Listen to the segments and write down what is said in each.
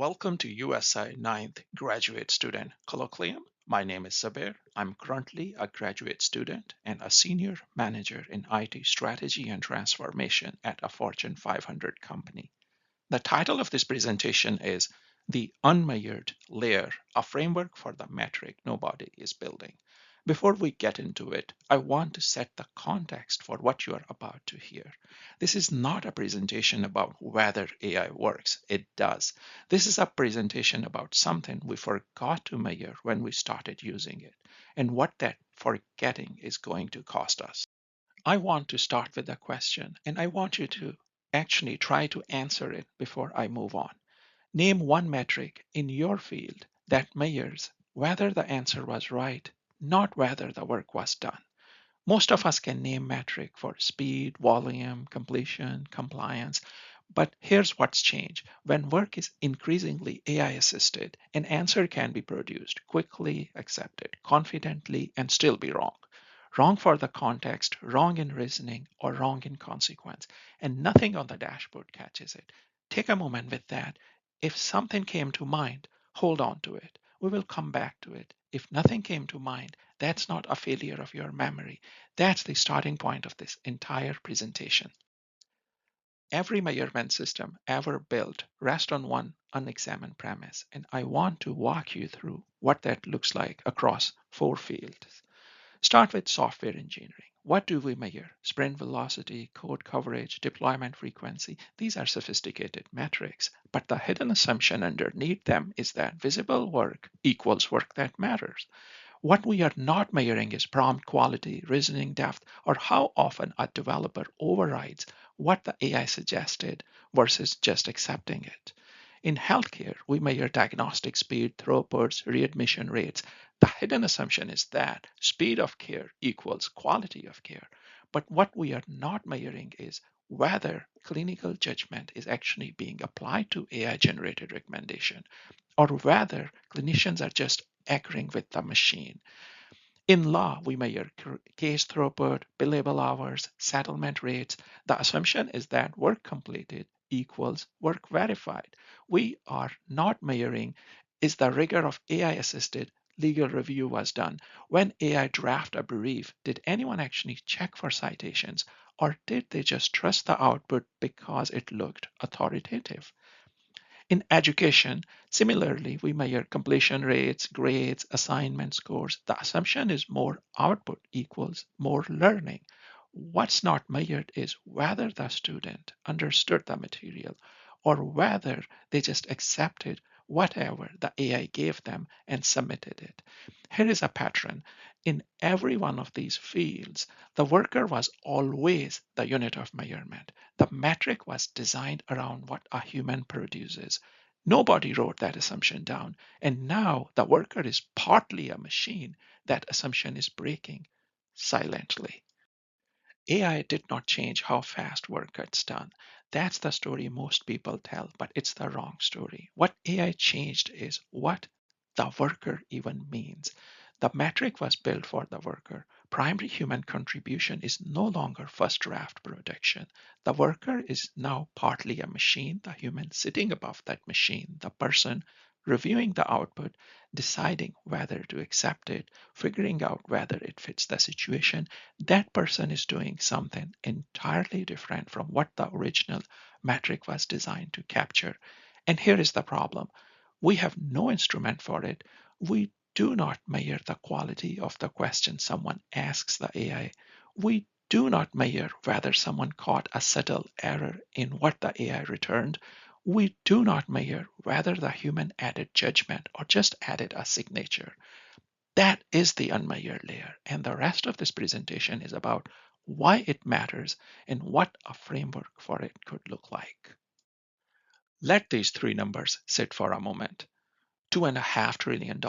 Welcome to USI Ninth Graduate Student Colloquium. My name is Sabir. I'm currently a graduate student and a senior manager in IT strategy and transformation at a Fortune 500 company. The title of this presentation is The Unmeasured Layer, a framework for the metric nobody is building. Before we get into it, I want to set the context for what you are about to hear. This is not a presentation about whether AI works. It does. This is a presentation about something we forgot to measure when we started using it, and what that forgetting is going to cost us. I want to start with a question, and I want you to actually try to answer it before I move on. Name one metric in your field that measures whether the answer was right, not whether the work was done. Most of us can name metric for speed, volume, completion, compliance, but here's what's changed. When work is increasingly AI assisted, an answer can be produced quickly, accepted confidently, and still be wrong. Wrong for the context, wrong in reasoning, or wrong in consequence, and nothing on the dashboard catches it. Take a moment with that. If something came to mind, hold on to it. We will come back to it. If nothing came to mind, that's not a failure of your memory. That's the starting point of this entire presentation. Every measurement system ever built rests on one unexamined premise, and I want to walk you through what that looks like across four fields. Start with software engineering. What do we measure? Sprint velocity, code coverage, deployment frequency. These are sophisticated metrics, but the hidden assumption underneath them is that visible work equals work that matters. What we are not measuring is prompt quality, reasoning depth, or how often a developer overrides what the AI suggested versus just accepting it. In healthcare, we measure diagnostic speed, throughputs, readmission rates. The hidden assumption is that speed of care equals quality of care. But what we are not measuring is whether clinical judgment is actually being applied to AI generated recommendation, or whether clinicians are just agreeing with the machine. In law, we measure case throughput, billable hours, settlement rates. The assumption is that work completed equals work verified. We are not measuring is the rigor of AI assisted legal review was done. When AI draft a brief, did anyone actually check for citations, or did they just trust the output because it looked authoritative? In education, similarly, we measure completion rates, grades, assignment scores. The assumption is more output equals more learning. What's not measured is whether the student understood the material or whether they just accepted whatever the AI gave them and submitted it. Here is a pattern. In every one of these fields, the worker was always the unit of measurement. The metric was designed around what a human produces. Nobody wrote that assumption down. And now the worker is partly a machine. That assumption is breaking silently. AI did not change how fast work gets done. That's the story most people tell, but it's the wrong story. What AI changed is what the worker even means. The metric was built for the worker. Primary human contribution is no longer first draft production. The worker is now partly a machine, the human sitting above that machine, the person reviewing the output, deciding whether to accept it, figuring out whether it fits the situation. That person is doing something entirely different from what the original metric was designed to capture. And here is the problem. We have no instrument for it. We do not measure the quality of the question someone asks the AI. We do not measure whether someone caught a subtle error in what the AI returned. We do not measure whether the human added judgment or just added a signature. That is the unmeasured layer. And the rest of this presentation is about why it matters and what a framework for it could look like. Let these three numbers sit for a moment. $2.5 trillion.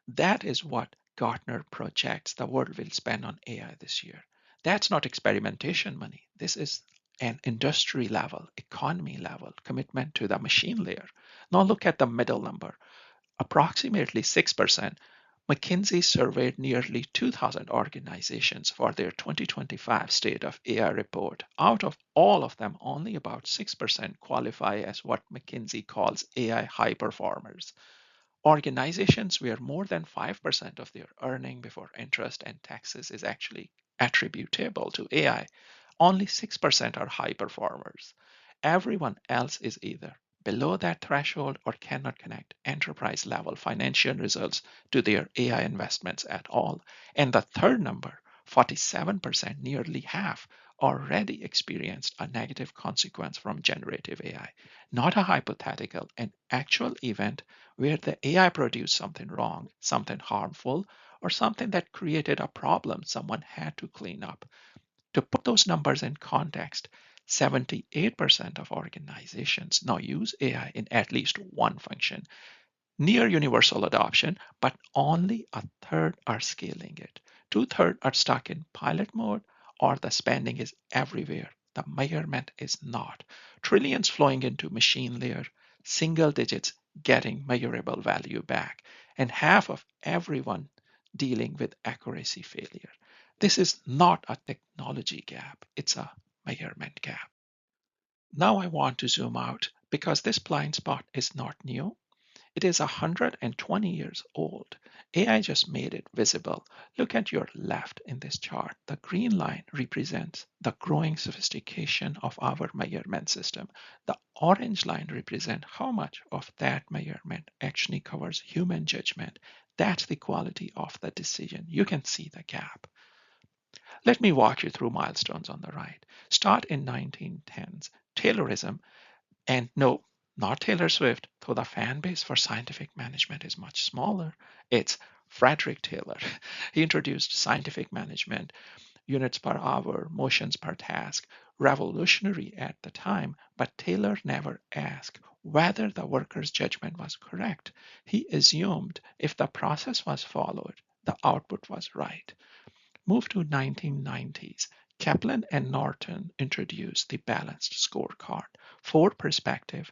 That is what Gartner projects the world will spend on AI this year. That's not experimentation money. This is an industry level, economy level commitment to the machine layer. Now look at the middle number, approximately 6%. McKinsey surveyed nearly 2,000 organizations for their 2025 State of AI report. Out of all of them, only about 6% qualify as what McKinsey calls AI high performers. Organizations where more than 5% of their earning before interest and taxes is actually attributable to AI, only 6% are high performers. Everyone else is either below that threshold or cannot connect enterprise level financial results to their AI investments at all. And the third number, 47%, nearly half, already experienced a negative consequence from generative AI, not a hypothetical, an actual event where the AI produced something wrong, something harmful, or something that created a problem someone had to clean up. To put those numbers in context, 78% of organizations now use AI in at least one function, near universal adoption, but only a third are scaling it. Two-thirds are stuck in pilot mode, or the spending is everywhere. The measurement is not. Trillions flowing into machine layer, single digits getting measurable value back, and half of everyone dealing with accuracy failure. This is not a technology gap, it's a measurement gap. Now I want to zoom out because this blind spot is not new. It is 120 years old. AI just made it visible. Look at your left in this chart. The green line represents the growing sophistication of our measurement system. The orange line represents how much of that measurement actually covers human judgment. That's the quality of the decision. You can see the gap. Let me walk you through milestones on the right. Start in 1910s. Taylorism, and no, not Taylor Swift, though the fan base for scientific management is much smaller. It's Frederick Taylor. He introduced scientific management, units per hour, motions per task, revolutionary at the time, but Taylor never asked whether the worker's judgment was correct. He assumed if the process was followed, the output was right. Move to 1990s. Kaplan and Norton introduced the balanced scorecard. Four perspective: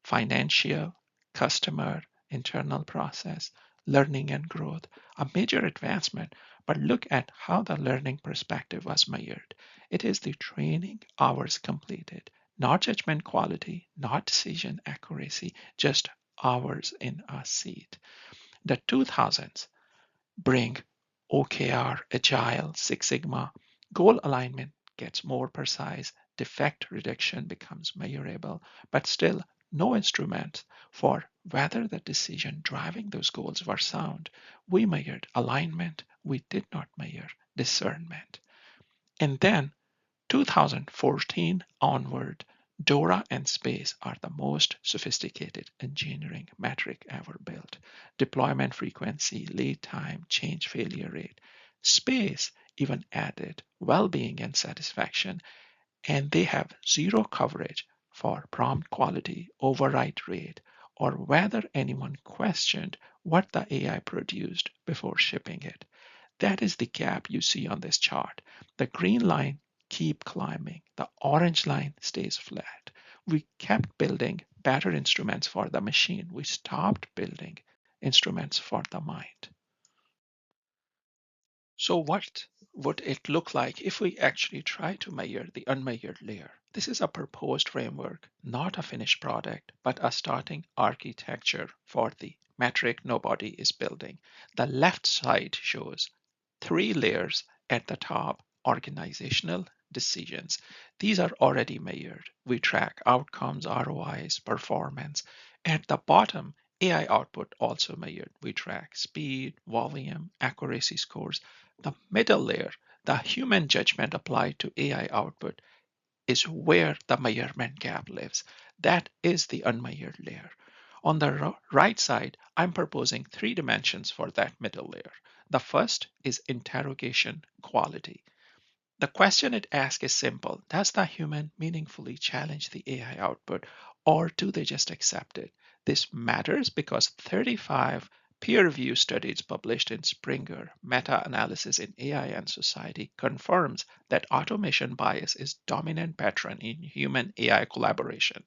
financial, customer, internal process, learning and growth. A major advancement, but look at how the learning perspective was measured. It is the training hours completed, not judgment quality, not decision accuracy, just hours in a seat. The 2000s bring OKR, Agile, Six Sigma. Goal alignment gets more precise, defect reduction becomes measurable, but still no instrument for whether the decision driving those goals were sound. We measured alignment, we did not measure discernment. And then 2014 onward, Dora and space are the most sophisticated engineering metric ever built. Deployment frequency, lead time, change failure rate. Space even added well-being and satisfaction, and they have zero coverage for prompt quality, overwrite rate, or whether anyone questioned what the AI produced before shipping it. That is the gap you see on this chart. The green line keep climbing. The orange line stays flat. We kept building better instruments for the machine. We stopped building instruments for the mind. So what would it look like if we actually try to measure the unmeasured layer? This is a proposed framework, not a finished product, but a starting architecture for the metric nobody is building. The left side shows three layers at the top: organizational decisions. These are already measured. We track outcomes, ROIs, performance. At the bottom, AI output also measured. We track speed, volume, accuracy scores. The middle layer, the human judgment applied to AI output, is where the measurement gap lives. That is the unmeasured layer. On the right side, I'm proposing three dimensions for that middle layer. The first is interrogation quality. The question it asks is simple: does the human meaningfully challenge the AI output, or do they just accept it? This matters because 35 peer-reviewed studies published in Springer Meta-Analysis in AI and Society confirms that automation bias is dominant pattern in human AI collaboration.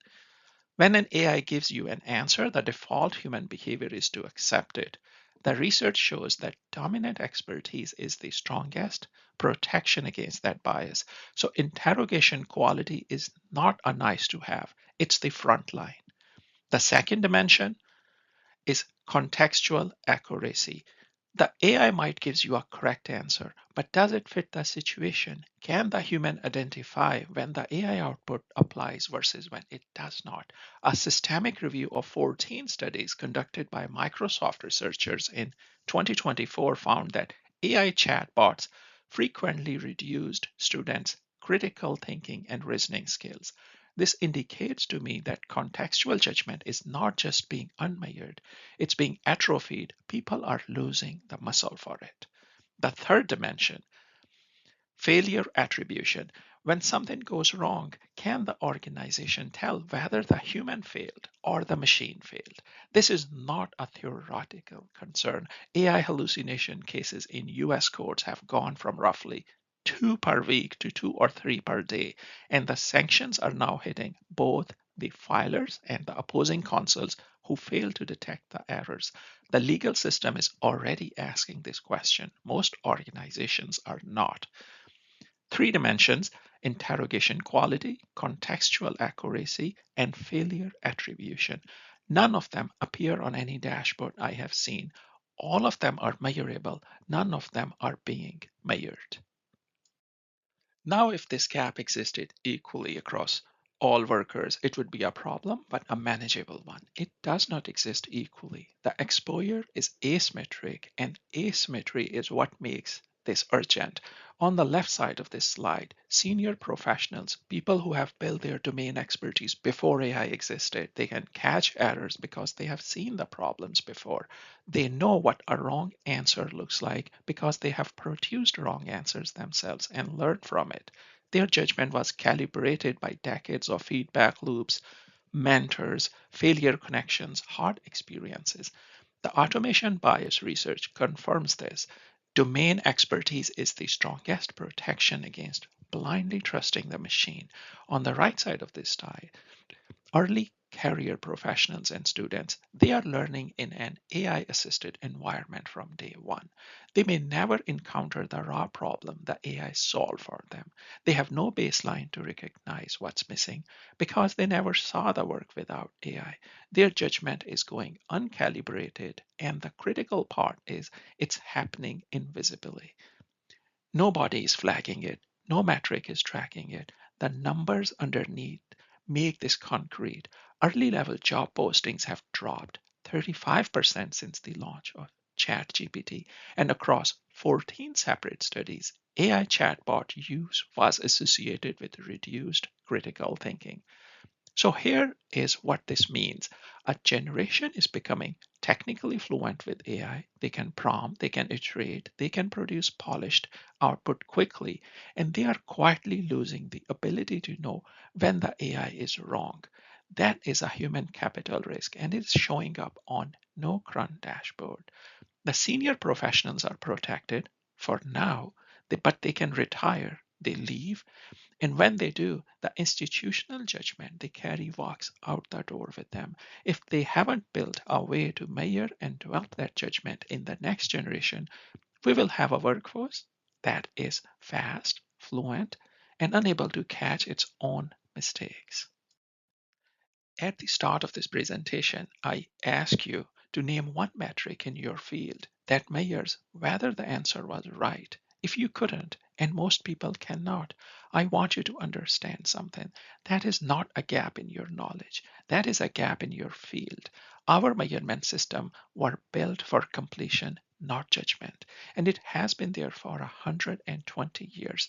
When an AI gives you an answer, the default human behavior is to accept it. The research shows that dominant expertise is the strongest protection against that bias. So interrogation quality is not a nice to have, it's the front line. The second dimension is contextual accuracy. The AI might give you a correct answer, but does it fit the situation? Can the human identify when the AI output applies versus when it does not? A systemic review of 14 studies conducted by Microsoft researchers in 2024 found that AI chatbots frequently reduced students' critical thinking and reasoning skills. This indicates to me that contextual judgment is not just being unmeasured, it's being atrophied. People are losing the muscle for it. The third dimension, failure attribution. When something goes wrong, can the organization tell whether the human failed or the machine failed? This is not a theoretical concern. AI hallucination cases in US courts have gone from roughly 2 per week to 2 or 3 per day, and the sanctions are now hitting both the filers and the opposing counsels who fail to detect the errors. The legal system is already asking this question. Most organizations are not. Three dimensions: interrogation quality, contextual accuracy, and failure attribution. None of them appear on any dashboard I have seen. All of them are measurable. None of them are being measured. Now, if this gap existed equally across all workers, it would be a problem, but a manageable one. It does not exist equally. The exposure is asymmetric, and asymmetry is what makes this urgent. On the left side of this slide, senior professionals, people who have built their domain expertise before AI existed, they can catch errors because they have seen the problems before. They know what a wrong answer looks like because they have produced wrong answers themselves and learned from it. Their judgment was calibrated by decades of feedback loops, mentors, failure connections, hard experiences. The automation bias research confirms this. Domain expertise is the strongest protection against blindly trusting the machine. On the right side of this slide, early career professionals and students, they are learning in an AI assisted environment from day one. They may never encounter the raw problem the AI solved for them. They have no baseline to recognize what's missing because they never saw the work without AI. Their judgment is going uncalibrated, and the critical part is it's happening invisibly. Nobody is flagging it. No metric is tracking it. The numbers underneath make this concrete. Early level job postings have dropped 35% since the launch of ChatGPT, and across 14 separate studies, AI chatbot use was associated with reduced critical thinking. So here is what this means. A generation is becoming technically fluent with AI. They can prompt, they can iterate, they can produce polished output quickly, and they are quietly losing the ability to know when the AI is wrong. That is a human capital risk, and it's showing up on no Cron dashboard. The senior professionals are protected for now, but they can retire, they leave, and when they do, the institutional judgment they carry walks out the door with them. If they haven't built a way to measure and develop that judgment in the next generation, we will have a workforce that is fast, fluent, and unable to catch its own mistakes. At the start of this presentation, I ask you to name one metric in your field that measures whether the answer was right. If you couldn't, and most people cannot, I want you to understand something. That is not a gap in your knowledge. That is a gap in your field. Our measurement system were built for completion, not judgment, and it has been there for 120 years.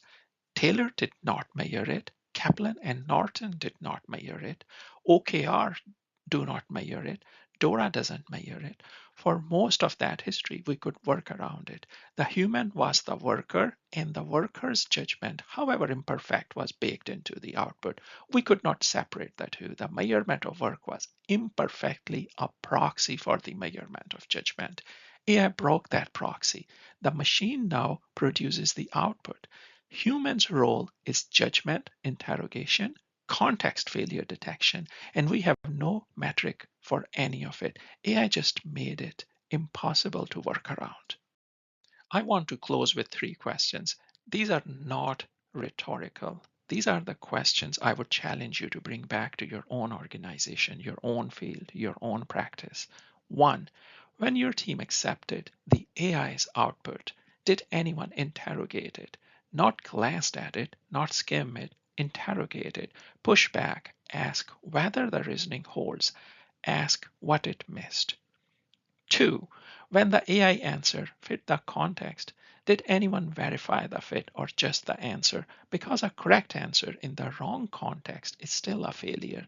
Taylor did not measure it. Kaplan and Norton did not measure it. OKR do not measure it. Dora doesn't measure it. For most of that history, we could work around it. The human was the worker, and the worker's judgment, however imperfect, was baked into the output. We could not separate the two. The measurement of work was imperfectly a proxy for the measurement of judgment. AI broke that proxy. The machine now produces the output. Humans' role is judgment, interrogation, context failure detection, and we have no metric for any of it. AI just made it impossible to work around. I want to close with three questions. These are not rhetorical. These are the questions I would challenge you to bring back to your own organization, your own field, your own practice. One, when your team accepted the AI's output, did anyone interrogate it? Not glanced at it, not skim it, interrogate it, push back, ask whether the reasoning holds, ask what it missed. Two, when the AI answer fit the context, did anyone verify the fit or just the answer? Because a correct answer in the wrong context is still a failure.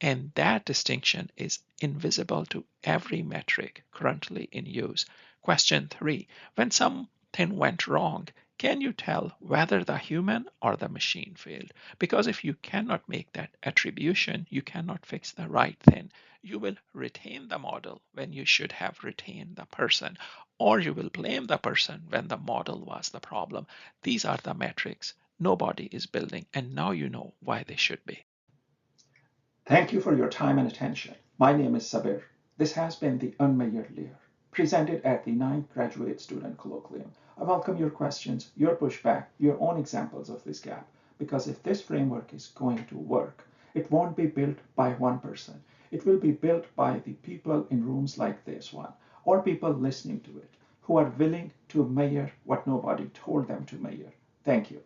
And that distinction is invisible to every metric currently in use. Question three, when something went wrong, can you tell whether the human or the machine failed? Because if you cannot make that attribution, you cannot fix the right thing. You will retain the model when you should have retained the person, or you will blame the person when the model was the problem. These are the metrics nobody is building, and now you know why they should be. Thank you for your time and attention. My name is Sabir. This has been the Unmeasured Layer, presented at the 9th Graduate Student Colloquium. I welcome your questions, your pushback, your own examples of this gap, because if this framework is going to work, it won't be built by one person. It will be built by the people in rooms like this one, or people listening to it, who are willing to measure what nobody told them to measure. Thank you.